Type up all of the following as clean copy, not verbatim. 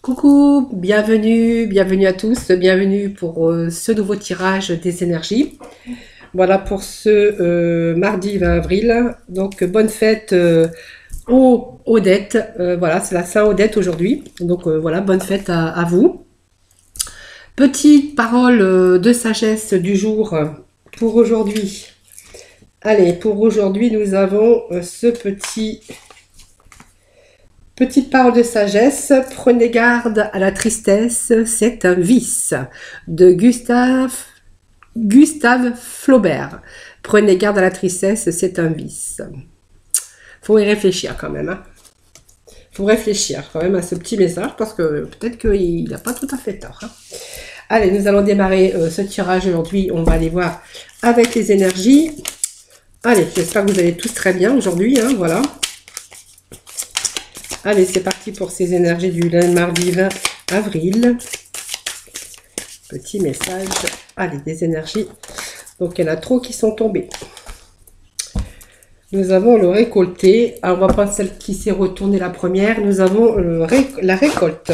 Coucou, bienvenue à tous, bienvenue pour ce nouveau tirage des énergies. Voilà pour ce mardi 20 avril. Donc bonne fête aux Odettes. Voilà, c'est la Saint-Odette aujourd'hui. Donc voilà, bonne fête à vous. Petite parole de sagesse du jour pour aujourd'hui. Allez, pour aujourd'hui, nous avons Petite parole de sagesse, prenez garde à la tristesse, c'est un vice, de Gustave Flaubert. Prenez garde à la tristesse, c'est un vice. Faut y réfléchir quand même. Faut réfléchir quand même à ce petit message parce que peut-être qu'il n'a pas tout à fait tort. Allez, nous allons démarrer ce tirage aujourd'hui. On va aller voir avec les énergies. Allez, j'espère que vous allez tous très bien aujourd'hui. Voilà. Allez, c'est parti pour ces énergies du lundi, mardi 20 avril. Petit message. Allez, des énergies. Donc, il y en a trop qui sont tombées. Nous avons le récolté. Alors, on va prendre celle qui s'est retournée la première. Nous avons la récolte.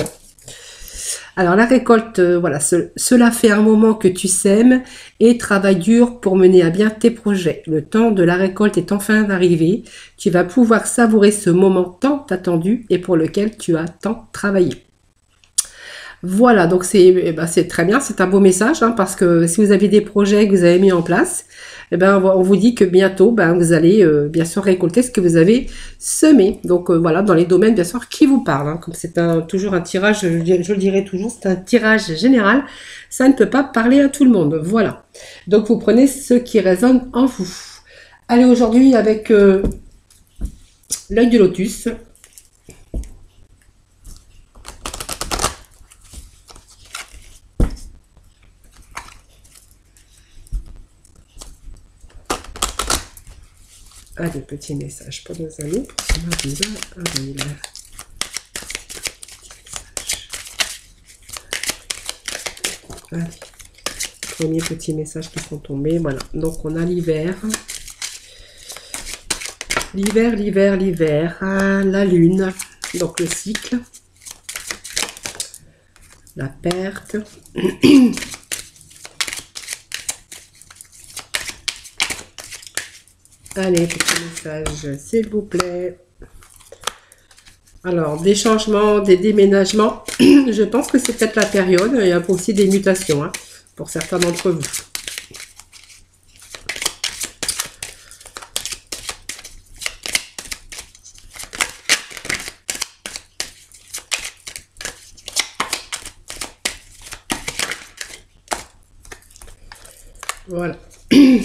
Alors, la récolte, voilà, cela fait un moment que tu sèmes et travailles dur pour mener à bien tes projets. Le temps de la récolte est enfin arrivé. Tu vas pouvoir savourer ce moment tant attendu et pour lequel tu as tant travaillé. Voilà, donc c'est très bien, c'est un beau message, parce que si vous avez des projets que vous avez mis en place, on vous dit que bientôt, vous allez bien sûr récolter ce que vous avez semé. Donc voilà, dans les domaines bien sûr qui vous parlent. Comme c'est toujours un tirage, je le dirai toujours, c'est un tirage général, ça ne peut pas parler à tout le monde. Voilà, donc vous prenez ce qui résonne en vous. Allez, aujourd'hui avec l'œil du lotus. Allez, petit message pour nos amis pour ce mardi 20 avril. Allez, premier petit message qui sont tombés. Voilà, donc on a l'hiver. L'hiver. La lune, donc le cycle. La perte. Allez, petit message, s'il vous plaît. Alors, des changements, des déménagements. Je pense que c'est peut-être la période. Il y a aussi des mutations pour certains d'entre vous. Voilà. Allez.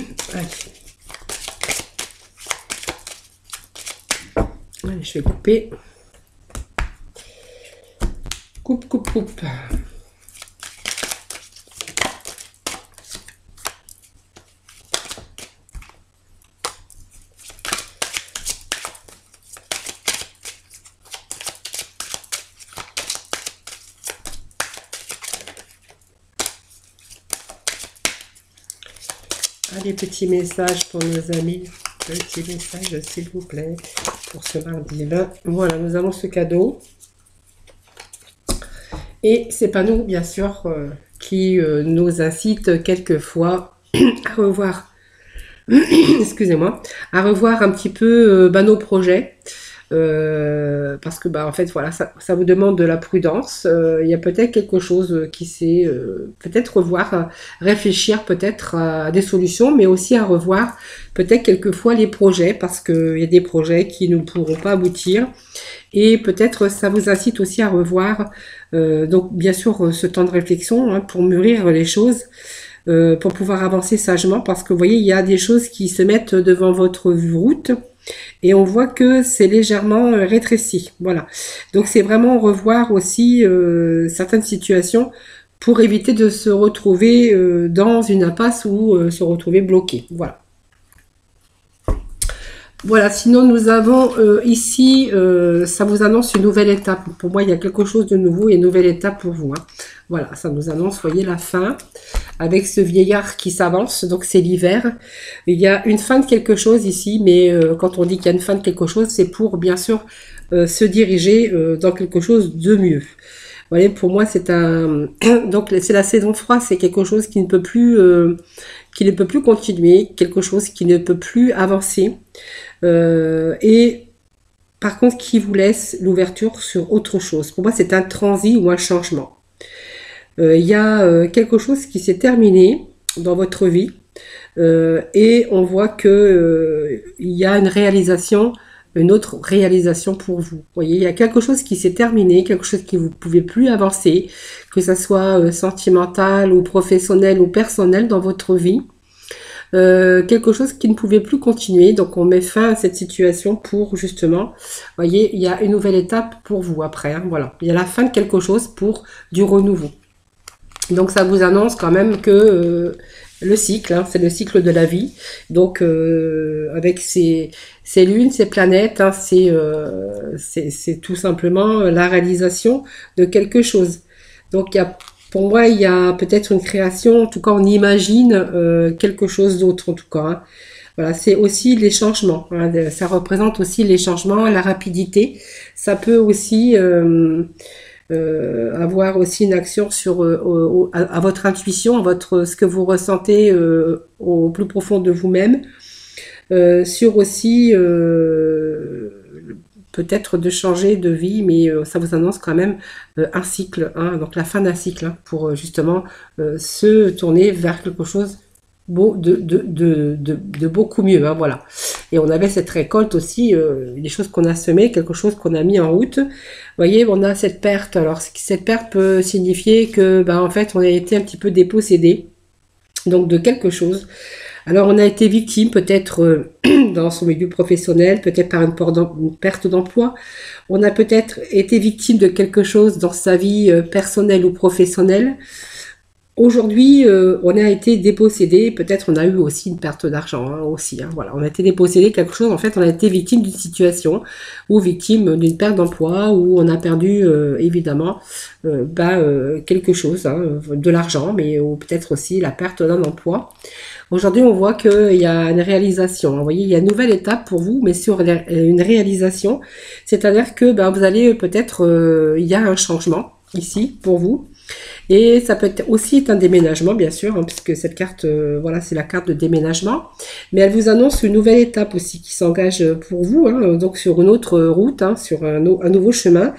Allez, je vais couper. Coupe. Allez, petit message pour nos amis. Petit message, s'il vous plaît, pour ce mardi 20. Voilà, nous avons ce cadeau. Et c'est pas nous, bien sûr, qui nous incite quelquefois à revoir, excusez-moi, à revoir un petit peu nos projets. Parce que en fait voilà, ça vous demande de la prudence. Il y a peut-être quelque chose qui sait peut-être revoir, réfléchir peut-être à des solutions, mais aussi à revoir peut-être quelquefois les projets, parce qu'il y a des projets qui ne pourront pas aboutir, et peut-être ça vous incite aussi à revoir donc bien sûr ce temps de réflexion pour mûrir les choses, pour pouvoir avancer sagement, parce que vous voyez, il y a des choses qui se mettent devant votre route et on voit que c'est légèrement rétréci. Voilà, donc c'est vraiment revoir aussi certaines situations pour éviter de se retrouver dans une impasse ou se retrouver bloqué. Voilà, sinon nous avons ici, ça vous annonce une nouvelle étape. Pour moi, il y a quelque chose de nouveau et une nouvelle étape pour vous. Voilà, ça nous annonce, voyez, la fin, avec ce vieillard qui s'avance, donc c'est l'hiver. Il y a une fin de quelque chose ici, mais quand on dit qu'il y a une fin de quelque chose, c'est pour, bien sûr, se diriger dans quelque chose de mieux. voyez, pour moi, c'est un... Donc, c'est la saison froide, c'est quelque chose qui ne peut plus continuer, quelque chose qui ne peut plus avancer. Et par contre, qui vous laisse l'ouverture sur autre chose. Pour moi, c'est un transit ou un changement. Il y a quelque chose qui s'est terminé dans votre vie et on voit que il y a une autre réalisation pour vous. Vous voyez, il y a quelque chose qui s'est terminé, quelque chose qui vous pouvez plus avancer, que ça soit sentimental ou professionnel ou personnel dans votre vie. Quelque chose qui ne pouvait plus continuer. Donc on met fin à cette situation pour justement, voyez, il y a une nouvelle étape pour vous après. Hein, voilà, il y a la fin de quelque chose pour du renouveau. Donc ça vous annonce quand même que le cycle, hein, c'est le cycle de la vie. Donc avec ces lunes, ces planètes, hein, c'est tout simplement la réalisation de quelque chose. Donc pour moi, il y a peut-être une création, en tout cas on imagine quelque chose d'autre en tout cas. Hein. Voilà, c'est aussi les changements. Hein, ça représente aussi les changements, la rapidité. Ça peut aussi avoir aussi une action sur à votre intuition, à votre ce que vous ressentez au plus profond de vous-même, sur aussi peut-être de changer de vie, mais ça vous annonce quand même un cycle, hein, donc la fin d'un cycle, hein, pour justement se tourner vers quelque chose de beaucoup mieux, hein, voilà. Et on avait cette récolte aussi, des choses qu'on a semées, quelque chose qu'on a mis en route. Vous voyez, on a cette perte. Alors, cette perte peut signifier que, ben, en fait, on a été un petit peu dépossédé, donc de quelque chose. Alors, on a été victime, peut-être dans son milieu professionnel, peut-être par une perte d'emploi. On a peut-être été victime de quelque chose dans sa vie personnelle ou professionnelle. Aujourd'hui, on a été dépossédé, peut-être on a eu aussi une perte d'argent, hein, aussi, hein, voilà, on a été dépossédé de quelque chose, en fait on a été victime d'une situation, ou victime d'une perte d'emploi, ou on a perdu évidemment quelque chose, hein, de l'argent, mais ou peut-être aussi la perte d'un emploi. Aujourd'hui on voit qu'il y a une réalisation, hein, vous voyez, il y a une nouvelle étape pour vous, mais sur une réalisation, c'est-à-dire que ben, vous allez peut-être, il y a un changement ici pour vous. Et ça peut être aussi un déménagement, bien sûr, hein, puisque cette carte, voilà, c'est la carte de déménagement. Mais elle vous annonce une nouvelle étape aussi qui s'engage pour vous, hein, donc sur une autre route, hein, sur un nouveau chemin.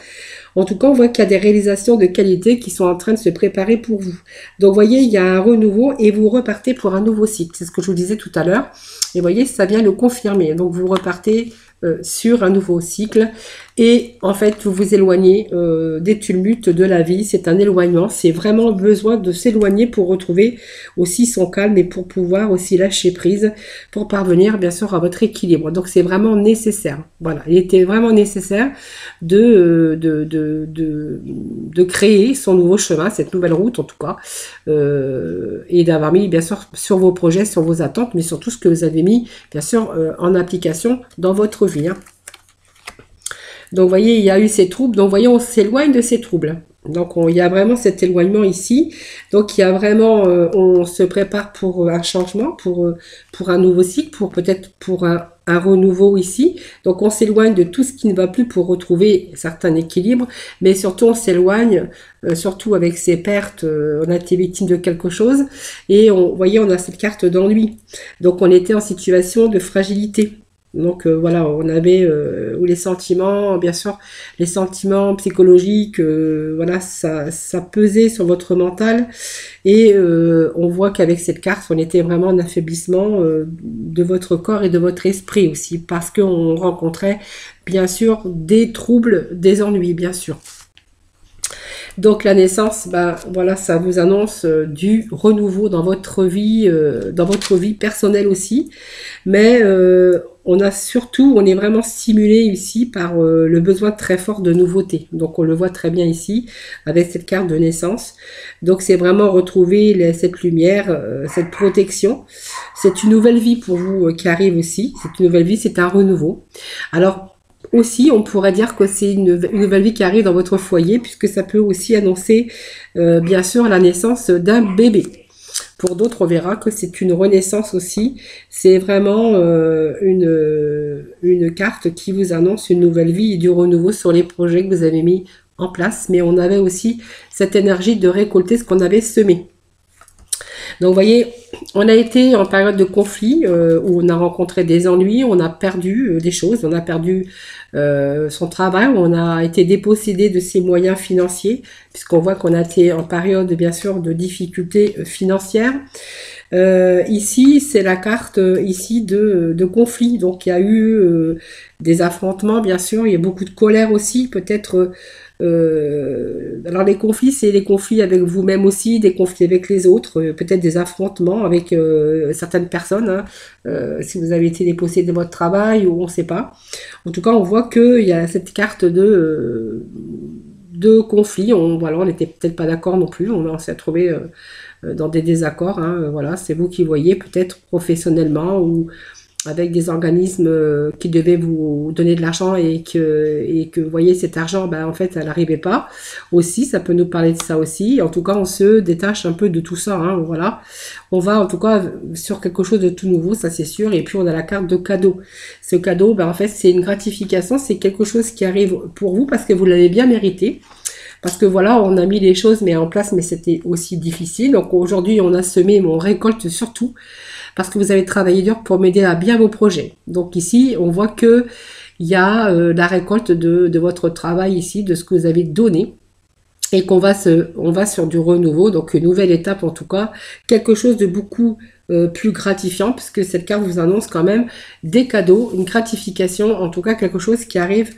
En tout cas, on voit qu'il y a des réalisations de qualité qui sont en train de se préparer pour vous. Donc, vous voyez, il y a un renouveau et vous repartez pour un nouveau cycle. C'est ce que je vous disais tout à l'heure. Et vous voyez, ça vient le confirmer. Donc, vous repartez sur un nouveau cycle et en fait vous vous éloignez des tumultes de la vie. C'est un éloignement, c'est vraiment besoin de s'éloigner pour retrouver aussi son calme et pour pouvoir aussi lâcher prise pour parvenir bien sûr à votre équilibre. Donc c'est vraiment nécessaire, voilà, il était vraiment nécessaire de créer son nouveau chemin, cette nouvelle route en tout cas, et d'avoir mis bien sûr sur vos projets, sur vos attentes, mais surtout ce que vous avez mis bien sûr en application dans votre vie. Hein. Donc, vous voyez, il y a eu ces troubles. Donc, vous voyez, on s'éloigne de ces troubles. Donc, il y a vraiment cet éloignement ici. Donc, il y a vraiment, on se prépare pour un changement, pour un nouveau cycle, peut-être pour un renouveau ici. Donc, on s'éloigne de tout ce qui ne va plus pour retrouver certains équilibres. Mais surtout, on s'éloigne, surtout avec ces pertes, on a été victime de quelque chose. Et vous voyez, on a cette carte d'ennui. Donc, on était en situation de fragilité. Donc voilà, on avait ou les sentiments, bien sûr, les sentiments psychologiques, voilà, ça pesait sur votre mental et on voit qu'avec cette carte, on était vraiment en affaiblissement de votre corps et de votre esprit aussi, parce qu'on rencontrait bien sûr des troubles, des ennuis, bien sûr. Donc la naissance, bah voilà, ça vous annonce du renouveau dans votre vie personnelle aussi. Mais on est vraiment stimulé ici par le besoin très fort de nouveauté. Donc on le voit très bien ici avec cette carte de naissance. Donc c'est vraiment retrouver cette lumière, cette protection. C'est une nouvelle vie pour vous qui arrive aussi. C'est une nouvelle vie, c'est un renouveau. Alors aussi, on pourrait dire que c'est une nouvelle vie qui arrive dans votre foyer, puisque ça peut aussi annoncer, bien sûr, la naissance d'un bébé. Pour d'autres, on verra que c'est une renaissance aussi. C'est vraiment une carte qui vous annonce une nouvelle vie et du renouveau sur les projets que vous avez mis en place, mais on avait aussi cette énergie de récolter ce qu'on avait semé. Donc, vous voyez, on a été en période de conflit où on a rencontré des ennuis, on a perdu des choses, on a perdu son travail, on a été dépossédé de ses moyens financiers, puisqu'on voit qu'on a été en période, bien sûr, de difficultés financières. Ici, c'est la carte ici de conflit. Donc, il y a eu des affrontements, bien sûr. Il y a beaucoup de colère aussi. Peut-être. Alors, les conflits, c'est les conflits avec vous-même aussi, des conflits avec les autres, peut-être des affrontements avec certaines personnes. Hein, si vous avez été dépossédé de votre travail ou on ne sait pas. En tout cas, on voit qu'il y a cette carte de conflit. On n'était peut-être pas d'accord non plus. On s'est trouvé dans des désaccords. Hein, voilà, c'est vous qui voyez peut-être professionnellement ou avec des organismes qui devaient vous donner de l'argent et que vous voyez cet argent, ben, en fait, ça n'arrivait pas. Aussi, ça peut nous parler de ça aussi. En tout cas, on se détache un peu de tout ça. Hein, voilà. On va en tout cas sur quelque chose de tout nouveau, ça c'est sûr. Et puis, on a la carte de cadeau. Ce cadeau, ben, en fait, c'est une gratification. C'est quelque chose qui arrive pour vous parce que vous l'avez bien mérité. Parce que voilà, on a mis les choses mais en place, mais c'était aussi difficile. Donc aujourd'hui, on a semé, mais on récolte surtout parce que vous avez travaillé dur pour m'aider à bien vos projets. Donc ici, on voit que il y a la récolte de votre travail ici, de ce que vous avez donné. Et on va sur du renouveau, donc une nouvelle étape en tout cas, quelque chose de beaucoup plus gratifiant, puisque cette carte vous annonce quand même des cadeaux, une gratification, en tout cas quelque chose qui arrive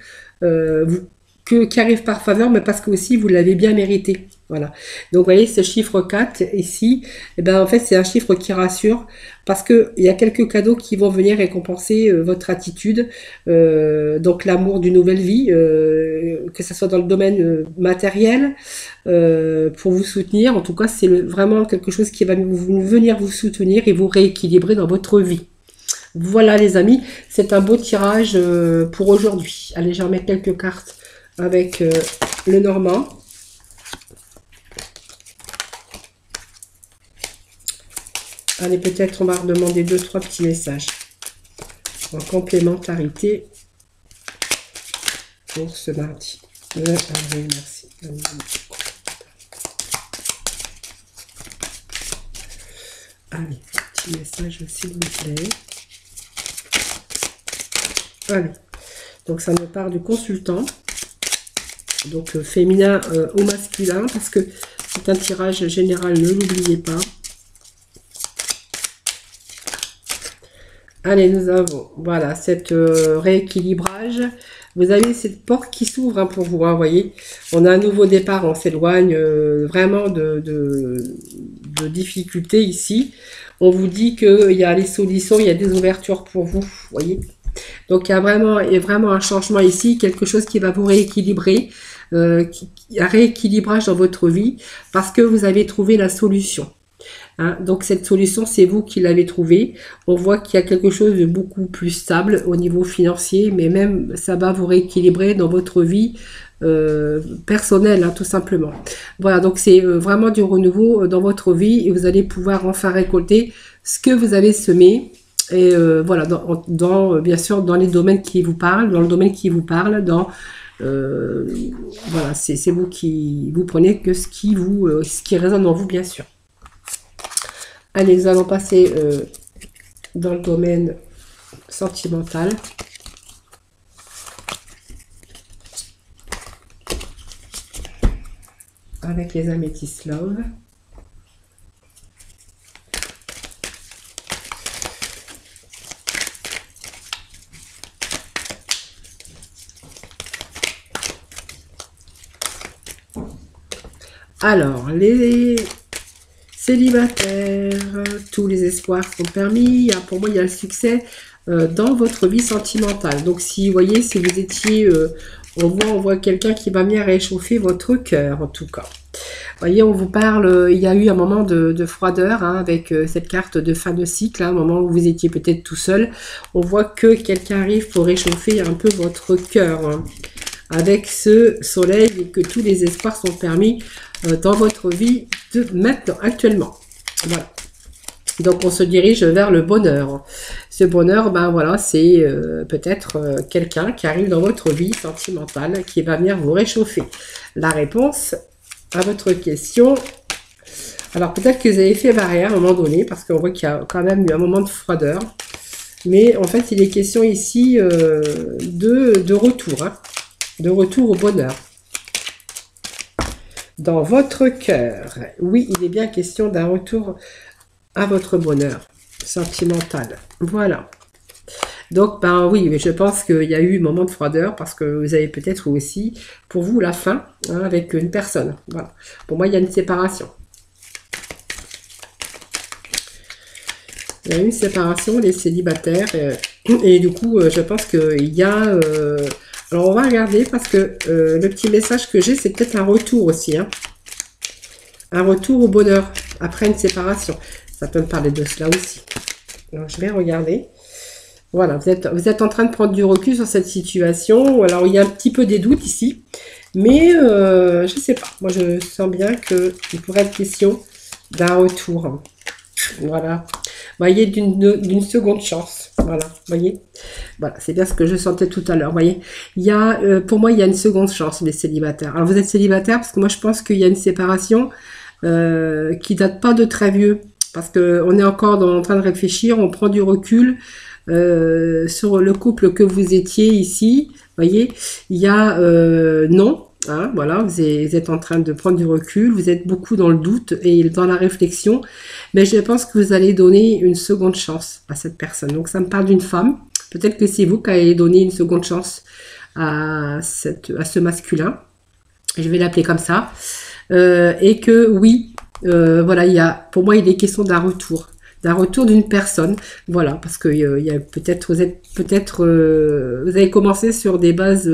qui arrive par faveur, mais parce que aussi vous l'avez bien mérité. Voilà. Donc, vous voyez, ce chiffre 4 ici, eh ben, en fait, c'est un chiffre qui rassure parce qu'il y a quelques cadeaux qui vont venir récompenser votre attitude, donc l'amour d'une nouvelle vie, que ce soit dans le domaine matériel, pour vous soutenir. En tout cas, c'est vraiment quelque chose qui va venir vous soutenir et vous rééquilibrer dans votre vie. Voilà, les amis, c'est un beau tirage pour aujourd'hui. Allez, je remets quelques cartes avec le normand. Allez, peut-être on va redemander 2-3 petits messages en complémentarité pour ce mardi. Merci. Allez, petit message s'il vous plaît. Allez, donc ça me parle du consultant. Donc féminin ou masculin, parce que c'est un tirage général, ne l'oubliez pas. Allez, nous avons, voilà, cette rééquilibrage. Vous avez cette porte qui s'ouvre hein, pour vous, hein, voyez. On a un nouveau départ, on s'éloigne vraiment de difficultés ici. On vous dit qu'il y a les solutions, il y a des ouvertures pour vous, voyez. Donc, il y a vraiment un changement ici, quelque chose qui va vous rééquilibrer, un rééquilibrage dans votre vie, parce que vous avez trouvé la solution. Hein. Donc, cette solution, c'est vous qui l'avez trouvée. On voit qu'il y a quelque chose de beaucoup plus stable au niveau financier, mais même, ça va vous rééquilibrer dans votre vie personnelle, hein, tout simplement. Voilà, donc c'est vraiment du renouveau dans votre vie et vous allez pouvoir enfin récolter ce que vous avez semé. Et voilà, bien sûr, dans les domaines qui vous parlent, dans le domaine qui vous parle, voilà, c'est vous qui vous prenez que ce qui résonne en vous, bien sûr. Allez, nous allons passer dans le domaine sentimental. Avec les améthystes love. Alors, les célibataires, tous les espoirs sont permis. Pour moi, il y a le succès dans votre vie sentimentale. Donc, si vous voyez, si vous étiez, on voit quelqu'un qui va venir réchauffer votre cœur, en tout cas. Vous voyez, on vous parle, il y a eu un moment de froideur hein, avec cette carte de fin de cycle, hein, un moment où vous étiez peut-être tout seul. On voit que quelqu'un arrive pour réchauffer un peu votre cœur. Hein, avec ce soleil et que tous les espoirs sont permis dans votre vie de maintenant, actuellement. Voilà. Donc on se dirige vers le bonheur. Ce bonheur, ben voilà, c'est peut-être quelqu'un qui arrive dans votre vie sentimentale, qui va venir vous réchauffer. La réponse à votre question. Alors peut-être que vous avez fait barrière à un moment donné, parce qu'on voit qu'il y a quand même eu un moment de froideur. Mais en fait, il est question ici de retour, hein, de retour au bonheur. Dans votre cœur, oui, il est bien question d'un retour à votre bonheur sentimental. Voilà. Donc, ben oui, je pense qu'il y a eu un moment de froideur parce que vous avez peut-être aussi, pour vous, la fin hein, avec une personne. Voilà. Pour moi, il y a une séparation. Il y a une séparation, les célibataires. Et du coup, je pense qu'il y a... alors, on va regarder parce que le petit message que j'ai, c'est peut-être un retour aussi. Hein. Un retour au bonheur après une séparation. Ça peut me parler de cela aussi. Alors, je vais regarder. Voilà, vous êtes en train de prendre du recul sur cette situation. Alors, il y a un petit peu des doutes ici. Mais, je ne sais pas. Moi, je sens bien qu'il pourrait être question d'un retour. Voilà. Voyez, d'une seconde chance. Voilà, voyez. Voilà, c'est bien ce que je sentais tout à l'heure. Voyez, il y a, pour moi, il y a une seconde chance, les célibataires. Alors, vous êtes célibataire parce que moi, je pense qu'il y a une séparation qui date pas de très vieux. Parce qu'on est encore en train de réfléchir, on prend du recul sur le couple que vous étiez ici. Voyez, il y a non. Hein, voilà, vous êtes en train de prendre du recul, vous êtes beaucoup dans le doute et dans la réflexion, mais je pense que vous allez donner une seconde chance à cette personne. Donc ça me parle d'une femme, peut-être que c'est vous qui allez donner une seconde chance à ce masculin, je vais l'appeler comme ça, et que oui, voilà, pour moi il est question d'un retour d'une personne, voilà, parce que il y a peut-être, vous avez commencé sur des bases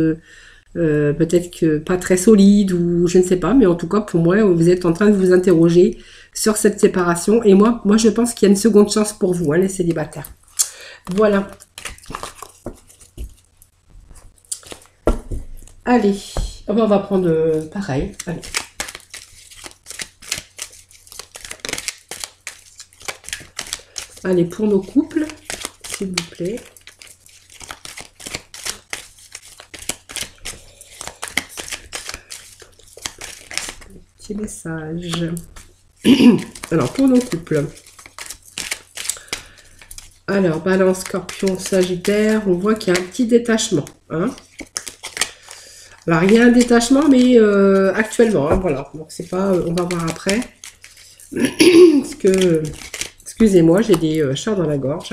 peut-être que pas très solide ou je ne sais pas, mais en tout cas pour moi vous êtes en train de vous interroger sur cette séparation et moi je pense qu'il y a une seconde chance pour vous hein, les célibataires. Voilà. Allez, on va prendre pareil. Allez. Allez, pour nos couples, s'il vous plaît. Petit message. Alors, pour nos couples. Alors, Balance, Scorpion, Sagittaire, on voit qu'il y a un petit détachement. Hein. Alors, il y a un détachement, mais actuellement, hein, voilà. Donc, c'est pas... on va voir après. Parce que... Excusez-moi, j'ai des chats dans la gorge.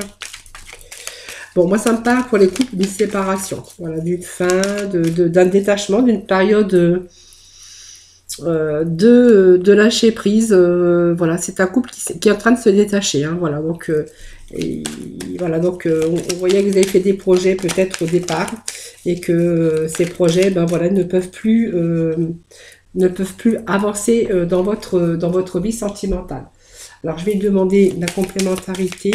Bon, moi, ça me parle pour les couples d'une séparation. Voilà, d'une fin, d'un détachement, d'une période... de lâcher prise, voilà, c'est un couple qui est en train de se détacher, hein, voilà, donc on voyait que vous avez fait des projets peut-être au départ et que ces projets, ben voilà, ne peuvent plus avancer dans votre vie sentimentale. Alors je vais demander la complémentarité.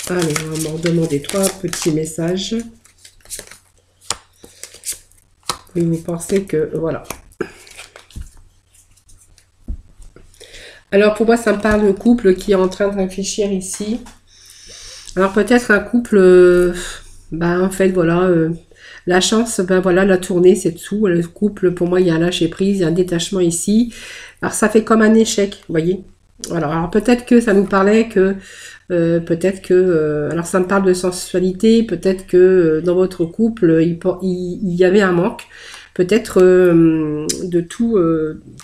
Allez, on va m'en demander 3 petits messages. Oui, vous pensez que... Voilà. Alors, pour moi, ça me parle de couple qui est en train de réfléchir ici. Alors, peut-être un couple... en fait, voilà... la chance, ben voilà, la tournée, c'est tout. Le couple, pour moi, il y a un lâcher-prise, il y a un détachement ici. Alors, ça fait comme un échec, vous voyez. Alors peut-être que ça nous parlait que... alors, ça me parle de sensualité. Peut-être que dans votre couple, il y avait un manque. Peut-être de tout...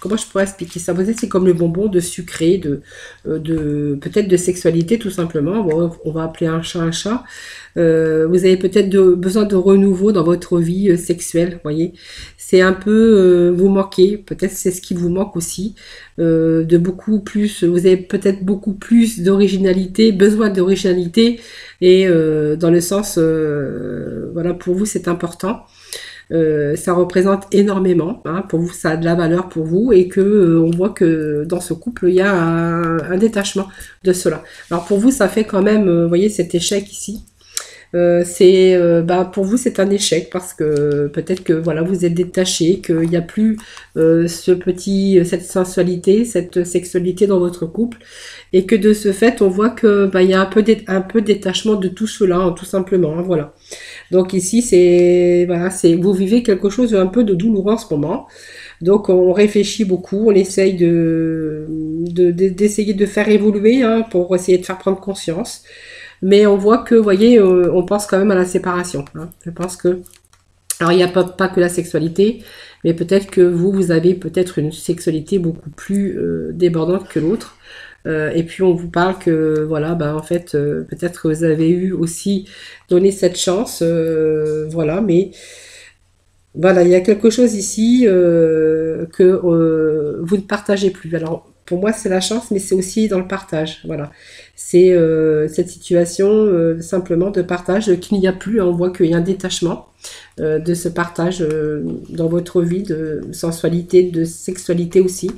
comment je pourrais expliquer ça? Vous savez, c'est comme le bonbon de sucré, peut-être de sexualité, tout simplement. Bon, on va appeler un chat un chat. Vous avez peut-être besoin de renouveau dans votre vie sexuelle, vous voyez. C'est un peu... vous manquez, peut-être c'est ce qui vous manque aussi. De beaucoup plus... Vous avez peut-être beaucoup plus d'originalité, besoin d'originalité. Et dans le sens... voilà, pour vous, c'est important. Ça représente énormément, hein, pour vous, ça a de la valeur pour vous et que on voit que dans ce couple, il y a un détachement de cela. Alors pour vous, ça fait quand même, vous voyez cet échec ici. Pour vous c'est un échec parce que peut-être que voilà vous êtes détaché, qu'il n'y a plus cette sensualité, cette sexualité dans votre couple, et que de ce fait on voit que il y a un peu de détachement de tout cela, hein, tout simplement, hein, voilà. Donc ici c'est vous vivez quelque chose un peu de douloureux en ce moment. Donc on réfléchit beaucoup, on essaye d'essayer de faire évoluer, hein, pour essayer de faire prendre conscience. Mais on voit que, vous voyez, on pense quand même à la séparation, hein. Je pense que, alors il n'y a pas que la sexualité, mais peut-être que vous avez peut-être une sexualité beaucoup plus débordante que l'autre. Et puis on vous parle que, voilà, en fait, peut-être que vous avez eu aussi donné cette chance, voilà, mais voilà, il y a quelque chose ici que vous ne partagez plus. Alors, pour moi, c'est la chance, mais c'est aussi dans le partage. Voilà. C'est cette situation simplement de partage qu'il n'y a plus. On voit qu'il y a un détachement de ce partage dans votre vie de sensualité, de sexualité aussi.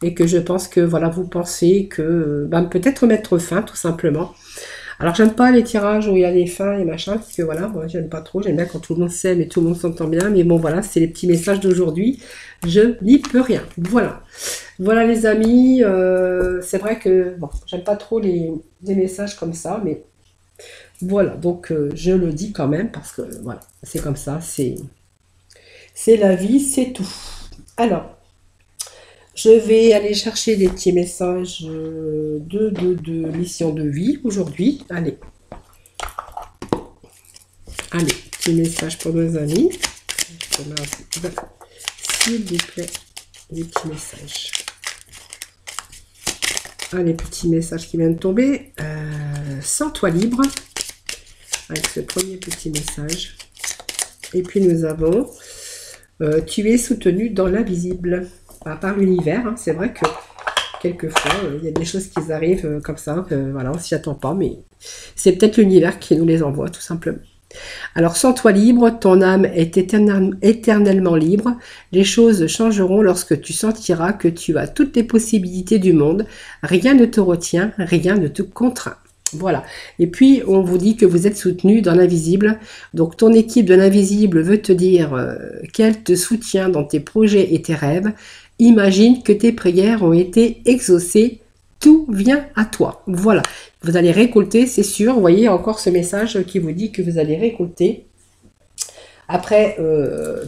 Et que je pense que, voilà, vous pensez que peut-être mettre fin, tout simplement. Alors j'aime pas les tirages où il y a les fins et machin, parce que voilà, moi j'aime pas trop, j'aime bien quand tout le monde s'aime et tout le monde s'entend bien, mais bon voilà, c'est les petits messages d'aujourd'hui, je n'y peux rien. Voilà. Voilà les amis, c'est vrai que bon, j'aime pas trop les messages comme ça, mais voilà, donc je le dis quand même, parce que voilà, c'est comme ça, c'est la vie, c'est tout. Alors, je vais aller chercher des petits messages de mission de vie aujourd'hui. Allez, petit message pour nos amis. S'il vous plaît, les petits messages. Allez, petit message qui vient de tomber. Sens-toi libre. Avec ce premier petit message. Et puis nous avons tu es soutenu dans l'invisible. Par l'univers, hein. C'est vrai que quelquefois, il y a des choses qui arrivent comme ça, que voilà, on s'y attend pas, mais c'est peut-être l'univers qui nous les envoie, tout simplement. Alors, sens-toi libre, ton âme est éternellement libre. Les choses changeront lorsque tu sentiras que tu as toutes les possibilités du monde. Rien ne te retient, rien ne te contraint. Voilà. Et puis, on vous dit que vous êtes soutenu dans l'invisible. Donc, ton équipe de l'invisible veut te dire qu'elle te soutient dans tes projets et tes rêves. Imagine que tes prières ont été exaucées. Tout vient à toi. Voilà. Vous allez récolter, c'est sûr. Vous voyez encore ce message qui vous dit que vous allez récolter. Après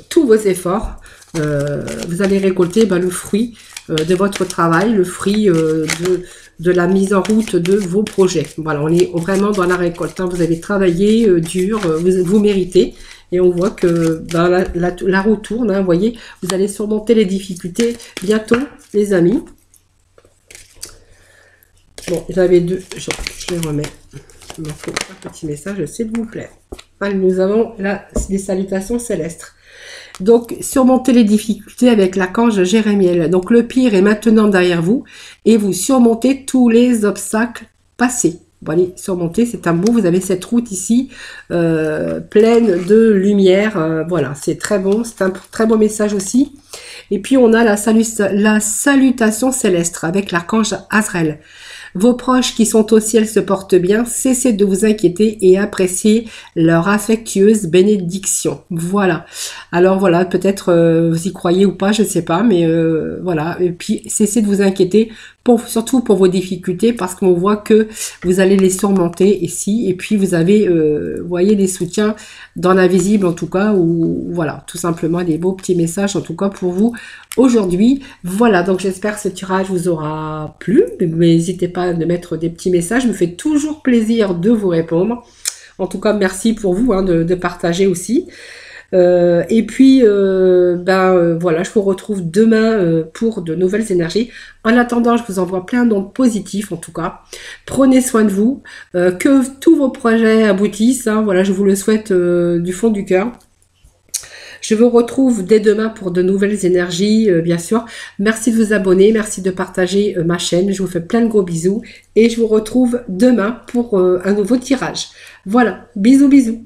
tous vos efforts, vous allez récolter le fruit de votre travail, le fruit de la mise en route de vos projets. Voilà, on est vraiment dans la récolte, hein. Vous avez travaillé dur, vous méritez. Et on voit que la roue tourne, hein, vous voyez, vous allez surmonter les difficultés bientôt, les amis. Bon, j'avais deux, je les remets. Il me faut un petit message, s'il vous plaît. Allez, nous avons là les salutations célestes. Donc, surmontez les difficultés avec l'archange Jérémiel. Donc, le pire est maintenant derrière vous et vous surmontez tous les obstacles passés. Vous allez surmonter, c'est un beau, vous avez cette route ici pleine de lumière. Voilà, c'est très bon, c'est un très beau message aussi. Et puis, on a la salutation céleste avec l'archange Azraël. Vos proches qui sont au ciel se portent bien, cessez de vous inquiéter et appréciez leur affectueuse bénédiction. Voilà. Alors voilà, peut-être vous y croyez ou pas, je ne sais pas, mais voilà. Et puis cessez de vous inquiéter, surtout pour vos difficultés, parce qu'on voit que vous allez les surmonter ici. Et puis vous avez, voyez, des soutiens dans l'invisible en tout cas, ou voilà, tout simplement des beaux petits messages en tout cas pour vous aujourd'hui. Voilà, donc j'espère que ce tirage vous aura plu. N'hésitez pas à mettre des petits messages, ça me fait toujours plaisir de vous répondre. En tout cas, merci pour vous de partager aussi. Et puis, voilà, je vous retrouve demain pour de nouvelles énergies. En attendant, je vous envoie plein d'ondes positifs en tout cas. Prenez soin de vous, que tous vos projets aboutissent. Hein, voilà, je vous le souhaite du fond du cœur. Je vous retrouve dès demain pour de nouvelles énergies, bien sûr. Merci de vous abonner, merci de partager ma chaîne. Je vous fais plein de gros bisous et je vous retrouve demain pour un nouveau tirage. Voilà, bisous, bisous.